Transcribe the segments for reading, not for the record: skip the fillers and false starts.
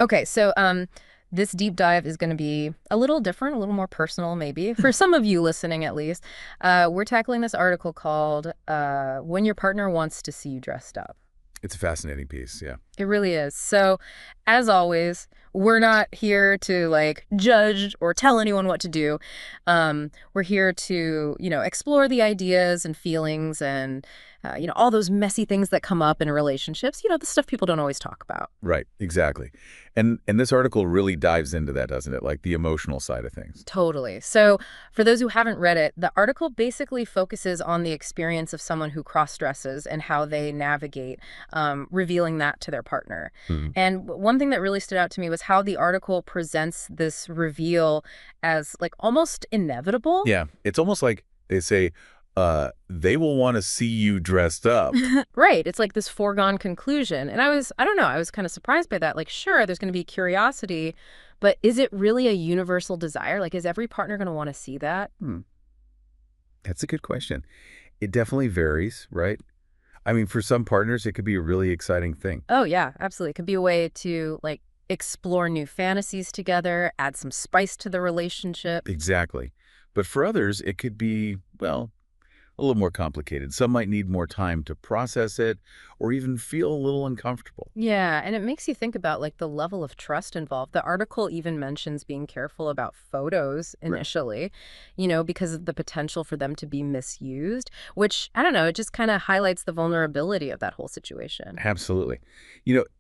Okay, so this deep dive is going to be a little different, a little more personal, maybe for some of you listening, at least. We're tackling this article called "When Your Partner Wants to See You Dressed Up." It's a fascinating piece, yeah. It really is. So, as always, we're not here to like judge or tell anyone what to do. We're here to, explore the ideas and feelings and, all those messy things that come up in relationships, the stuff people don't always talk about. Right, exactly. And this article really dives into that, doesn't it? Like the emotional side of things. Totally. So, for those who haven't read it, the article basically focuses on the experience of someone who cross-dresses and how they navigate revealing that to their partner. Mhm. And one thing that really stood out to me was how the article presents this reveal as like almost inevitable. Yeah, it's almost like they say, they will want to see you dressed up. Right. It's like this foregone conclusion. And I don't know, I was kind of surprised by that. Like, sure, there's going to be curiosity, but is it really a universal desire? Like, is every partner going to want to see that? Hmm, that's a good question. It definitely varies, right? I mean, for some partners, it could be a really exciting thing. Oh, yeah, absolutely. It could be a way to like explore new fantasies together, add some spice to the relationship. Exactly. But for others, it could be, well, a little more complicated. Some might need more time to process it or even feel a little uncomfortable. Yeah, and it makes you think about like the level of trust involved. The article even mentions being careful about photos Right. initially, because of the potential for them to be misused, which I don't know, it just kind of highlights the vulnerability of that whole situation. Absolutely.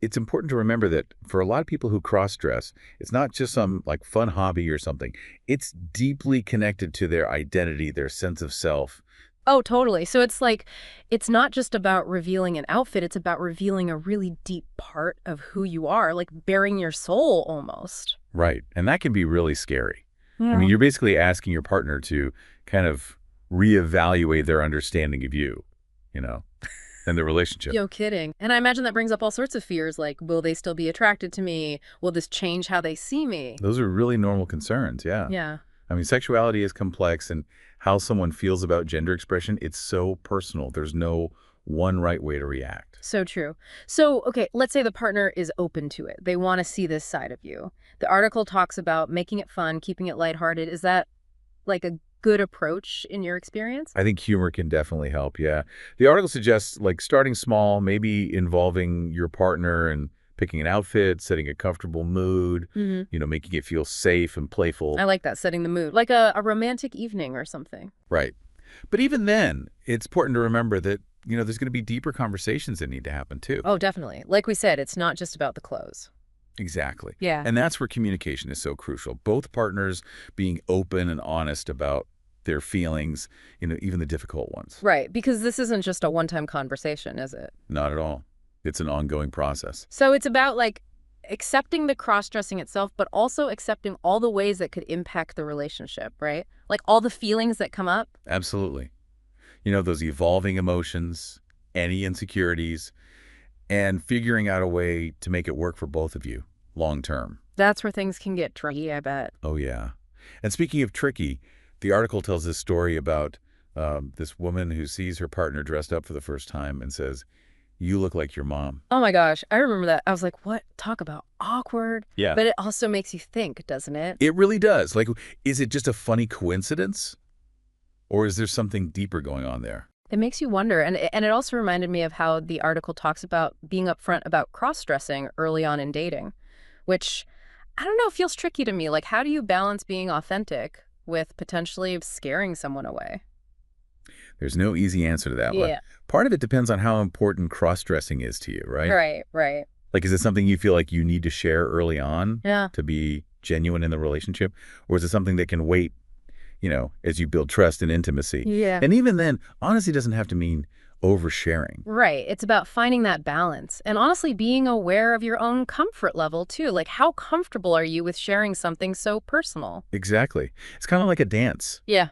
It's important to remember that for a lot of people who cross-dress, it's not just some like fun hobby or something. It's deeply connected to their identity, their sense of self. Oh, totally. So it's like, it's not just about revealing an outfit, it's about revealing a really deep part of who you are, like bearing your soul almost. Right. And that can be really scary. I Yeah. mean, you're basically asking your partner to kind of reevaluate their understanding of you, you know, and the relationship. No kidding. And I imagine that brings up all sorts of fears like, will they still be attracted to me? Will this change how they see me? Those are really normal concerns, yeah. Yeah, I mean, sexuality is complex, and how someone feels about gender expression, it's so personal. There's no one right way to react. so true. So, okay, let's say the partner is open to it. They want to see this side of you. The article talks about making it fun, keeping it lighthearted. Is that like a good approach in your experience? I think humor can definitely help, yeah. The article suggests, like, starting small, maybe involving your partner and picking an outfit, setting a comfortable mood, Hmm. making it feel safe and playful. I like that, setting the mood, like a romantic evening or something. Right. But even then, it's important to remember that, there's going to be deeper conversations that need to happen too. Oh, definitely. Like we said, it's not just about the clothes. Exactly. Yeah. And that's where communication is so crucial. Both partners being open and honest about their feelings, even the difficult ones. Right, because this isn't just a one-time conversation, is it? Not at all. It's an ongoing process. So it's about like accepting the cross-dressing itself, but also accepting all the ways that could impact the relationship, right? Like all the feelings that come up. Absolutely. Those evolving emotions, any insecurities, and figuring out a way to make it work for both of you long term. That's where things can get tricky, I bet. Oh, yeah. And speaking of tricky, the article tells this story about this woman who sees her partner dressed up for the first time and says, "You look like your mom." Oh my gosh, I remember that. I was like, what? Talk about awkward. Yeah. But it also makes you think, doesn't it? It really does. Like, is it just a funny coincidence? Or is there something deeper going on there? It makes you wonder. And it also reminded me of how the article talks about being upfront about cross-dressing early on in dating, which I don't know, feels tricky to me. Like, how do you balance being authentic with potentially scaring someone away? There's no easy answer to that one. Yeah. Part of it depends on how important cross-dressing is to you, right? Right, right. Like, is it something you feel like you need to share early on Yeah. to be genuine in the relationship? Or is it something that can wait, as you build trust and intimacy? Yeah. And even then, honesty doesn't have to mean oversharing. Right. It's about finding that balance and honestly being aware of your own comfort level too. Like, how comfortable are you with sharing something so personal? Exactly. It's kind of like a dance, Yeah.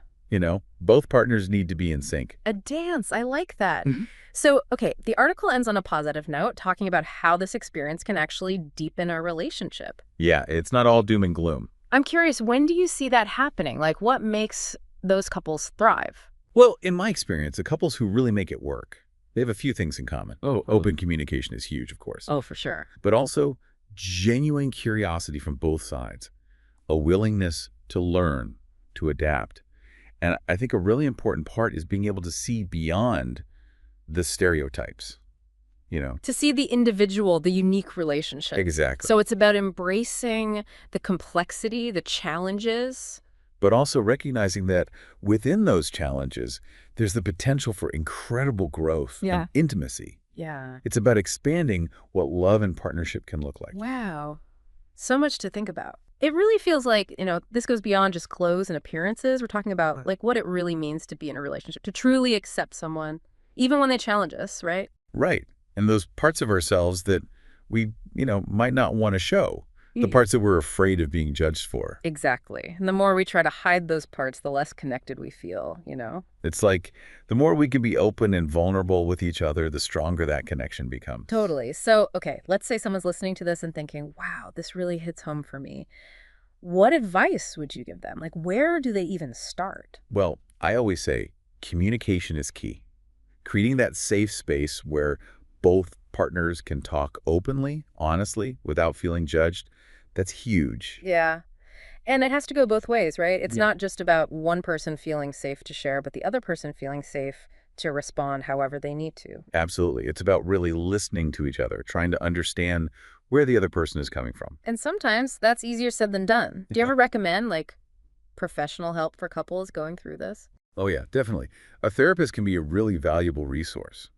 Both partners need to be in sync. A dance. I like that. Mhm. So, okay, the article ends on a positive note, talking about how this experience can actually deepen a relationship. Yeah, it's not all doom and gloom. I'm curious, when do you see that happening? Like, what makes those couples thrive? Well, in my experience, the couples who really make it work, they have a few things in common. Oh, Open communication is huge, of course. oh, for sure. But also Genuine curiosity from both sides, a willingness to learn, to adapt. And I think a really important part is being able to see beyond the stereotypes, you know? To see the individual, the unique relationship. Exactly. So it's about embracing the complexity, the challenges. But also recognizing that within those challenges, there's the potential for incredible growth and Yeah. intimacy. Yeah. It's about expanding what love and partnership can look like. Wow. So much to think about. It really feels like, this goes beyond just clothes and appearances. We're talking about like what it really means to be in a relationship, to truly accept someone, even when they challenge us, right? Right. And those parts of ourselves that we, might not want to show, the Ye- parts that we're afraid of being judged for. Exactly. And the more we try to hide those parts, the less connected we feel. It's like the more we can be open and vulnerable with each other, the stronger that connection becomes. Totally. So, okay, let's say someone's listening to this and thinking, wow, this really hits home for me. What advice would you give them? Like, where do they even start? Well, I always say communication is key. Creating that safe space where both partners can talk openly, honestly, without feeling judged, that's huge. Yeah. And it has to go both ways, right? It's Yeah. not just about one person feeling safe to share, but the other person feeling safe to respond however they need to. Absolutely. It's about really listening to each other, trying to understand where the other person is coming from. And sometimes that's easier said than done. Do you Yeah. ever recommend like professional help for couples going through this? Oh, yeah, definitely. A therapist can be a really valuable resource.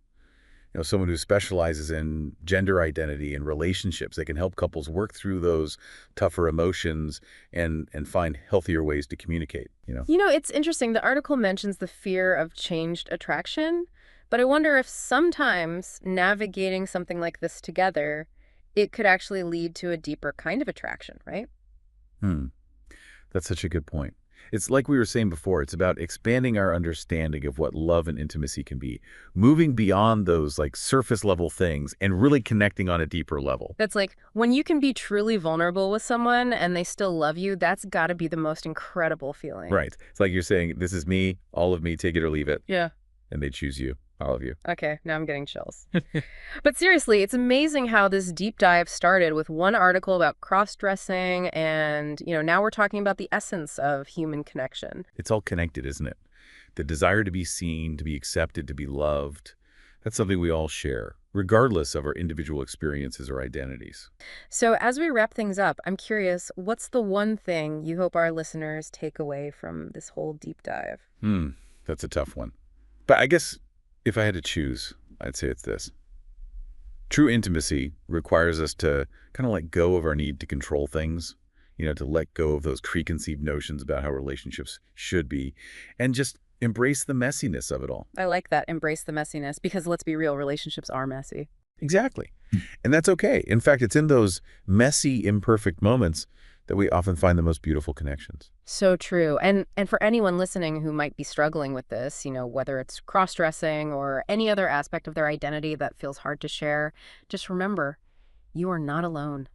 Someone who specializes in gender identity and relationships. They can help couples work through those tougher emotions and find healthier ways to communicate. It's interesting. The article mentions the fear of changed attraction, but I wonder if sometimes navigating something like this together, it could actually lead to a deeper kind of attraction, right? Hmm. That's such a good point. It's like we were saying before, it's about expanding our understanding of what love and intimacy can be, moving beyond those like surface level things and really connecting on a deeper level. That's like when you can be truly vulnerable with someone and they still love you, that's got to be the most incredible feeling. Right. It's like you're saying, this is me, all of me, take it or leave it. Yeah. And they choose you, all of you. Okay, now I'm getting chills. But seriously, it's amazing how this deep dive started with one article about cross-dressing and, now we're talking about the essence of human connection. It's all connected, isn't it? The desire to be seen, to be accepted, to be loved. That's something we all share, regardless of our individual experiences or identities. So as we wrap things up, I'm curious, what's the one thing you hope our listeners take away from this whole deep dive? That's a tough one. But I guess if I had to choose, I'd say it's this. True intimacy requires us to kind of let go of our need to control things, to let go of those preconceived notions about how relationships should be, and just embrace the messiness of it all. I like that, embrace the messiness, because let's be real, relationships are messy. Exactly. And that's okay. In fact, it's in those messy, imperfect moments that we often find the most beautiful connections. So true. And for anyone listening who might be struggling with this, whether it's cross-dressing or any other aspect of their identity that feels hard to share, just remember, you are not alone.